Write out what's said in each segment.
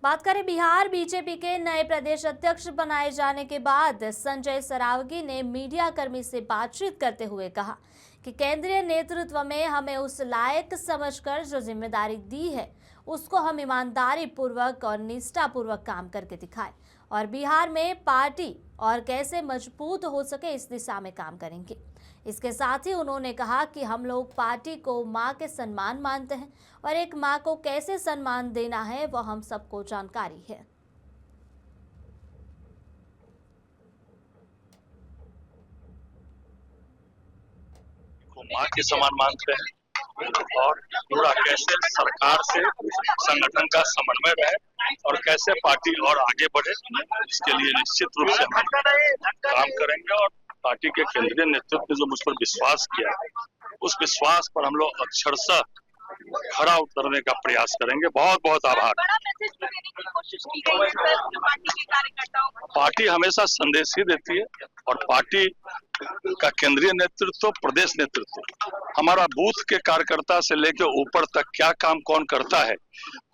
बात करें बिहार बीजेपी के नए प्रदेश अध्यक्ष बनाए जाने के बाद संजय सरावगी ने मीडिया कर्मी से बातचीत करते हुए कहा कि केंद्रीय नेतृत्व में हमें उस लायक समझकर जो जिम्मेदारी दी है उसको हम ईमानदारी पूर्वक और निष्ठा पूर्वक काम करके दिखाएं और बिहार में पार्टी और कैसे मजबूत हो सके इस दिशा में काम करेंगे। इसके साथ ही उन्होंने कहा कि हम लोग पार्टी को मां के सम्मान मानते हैं और एक मां को कैसे सम्मान देना है वह हम सबको जानकारी है। को मां के समान मानते हैं और पूरा कैसे सरकार से संगठन का समन्वय रहे और कैसे पार्टी और आगे बढ़े, इसके लिए निश्चित रूप से हम काम करेंगे। और पार्टी के केंद्रीय नेतृत्व ने जो मुझ पर विश्वास किया है, उस विश्वास पर हम लोग अक्षरशः खरा उतरने का प्रयास करेंगे। बहुत बहुत आभार। पार्टी हमेशा संदेश ही देती है और पार्टी का केंद्रीय नेतृत्व, प्रदेश नेतृत्व, हमारा बूथ के कार्यकर्ता से लेकर ऊपर तक क्या काम कौन करता है,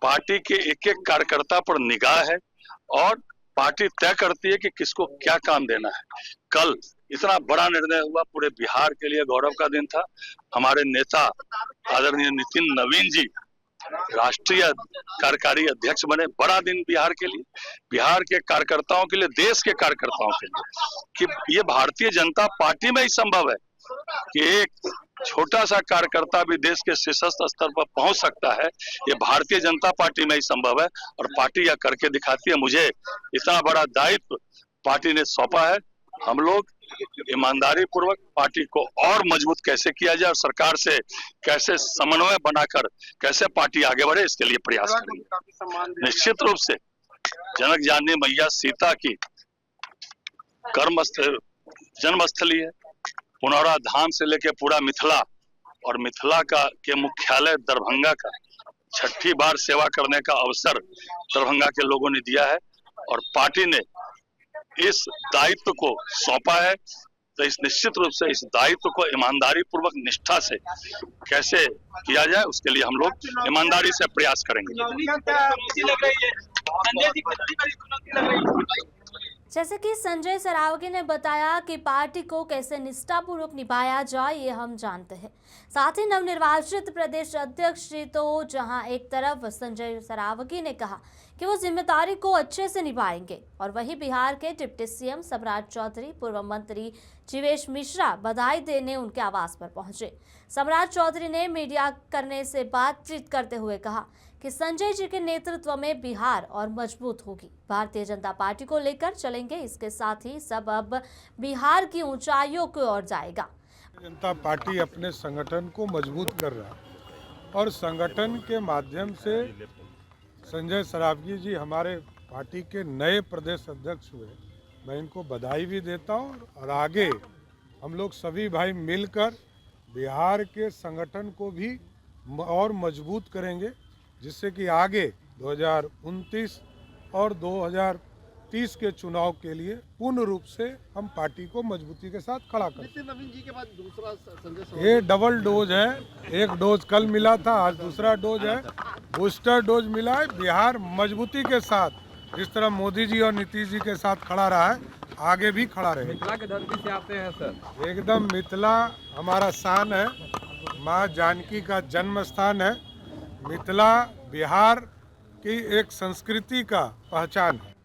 पार्टी के एक एक कार्यकर्ता पर निगाह है और पार्टी तय करती है कि किसको क्या काम देना है। कल इतना बड़ा निर्णय हुआ, पूरे बिहार के लिए गौरव का दिन था। हमारे नेता आदरणीय नितिन नवीन जी राष्ट्रीय कार्यकारी अध्यक्ष बने, बड़ा दिन बिहार के लिए, बिहार के कार्यकर्ताओं के लिए, देश के कार्यकर्ताओं के लिए, कि ये भारतीय जनता पार्टी में ही संभव है कि एक छोटा सा कार्यकर्ता भी देश के शीर्षस्थ स्तर पर पहुंच सकता है। ये भारतीय जनता पार्टी में ही संभव है और पार्टी यह करके दिखाती है। मुझे इतना बड़ा दायित्व पार्टी ने सौंपा है। हम लोग ईमानदारी पूर्वक पार्टी को और मजबूत कैसे किया जाए और सरकार से कैसे समन्वय बनाकर कैसे पार्टी आगे बढ़े, इसके लिए प्रयास करेंगे। निश्चित रूप से जनक जाननी मैया सीता की जन्मस्थली है। पुनौरा धाम से लेकर पूरा मिथिला और मिथिला के मुख्यालय दरभंगा का 6ठी बार सेवा करने का अवसर दरभंगा के लोगों ने दिया है और पार्टी ने इस दायित्व को सौंपा है। तो इस निश्चित रूप से इस दायित्व को ईमानदारी पूर्वक निष्ठा से कैसे किया जाए, उसके लिए हम लोग ईमानदारी से प्रयास करेंगे। जैसे कि संजय सरावगी ने बताया कि पार्टी को कैसे निष्ठापूर्वक निभाया जाए ये हम जानते हैं। साथ ही नवनिर्वाचित प्रदेश अध्यक्ष जी तो जहां एक तरफ संजय सरावगी ने कहा कि वो जिम्मेदारी को अच्छे से निभाएंगे और वहीं बिहार के डिप्टी सीएम सम्राट चौधरी, पूर्व मंत्री जीवेश मिश्रा बधाई देने उनके आवास पर पहुंचे। सम्राट चौधरी ने मीडिया करने से बातचीत करते हुए कहा कि संजय जी के नेतृत्व में बिहार और मजबूत होगी, भारतीय जनता पार्टी को लेकर चलेंगे। इसके साथ ही सब अब बिहार की ऊंचाइयों की ओर जाएगा। जनता पार्टी अपने संगठन को मजबूत कर रहा है और संगठन के माध्यम से संजय सरावगी जी हमारे पार्टी के नए प्रदेश अध्यक्ष हुए। मैं इनको बधाई भी देता हूँ और आगे हम लोग सभी भाई मिलकर बिहार के संगठन को भी और मजबूत करेंगे, जिससे कि आगे 2029 और 2030 के चुनाव के लिए पूर्ण रूप से हम पार्टी को मजबूती के साथ खड़ा करें। नितिन नवीन जी के बाद दूसरा संजय ये डबल डोज है, एक डोज कल मिला था, आज दूसरा डोज है, बूस्टर डोज मिला है। बिहार मजबूती के साथ जिस तरह मोदी जी और नीतीश जी के साथ खड़ा रहा है, आगे भी खड़ा रहेगा। मिथिला के धरती से आते हैं सर। एकदम मिथिला हमारा शान है, माँ जानकी का जन्म स्थान है। मिथिला बिहार की एक संस्कृति का पहचान है।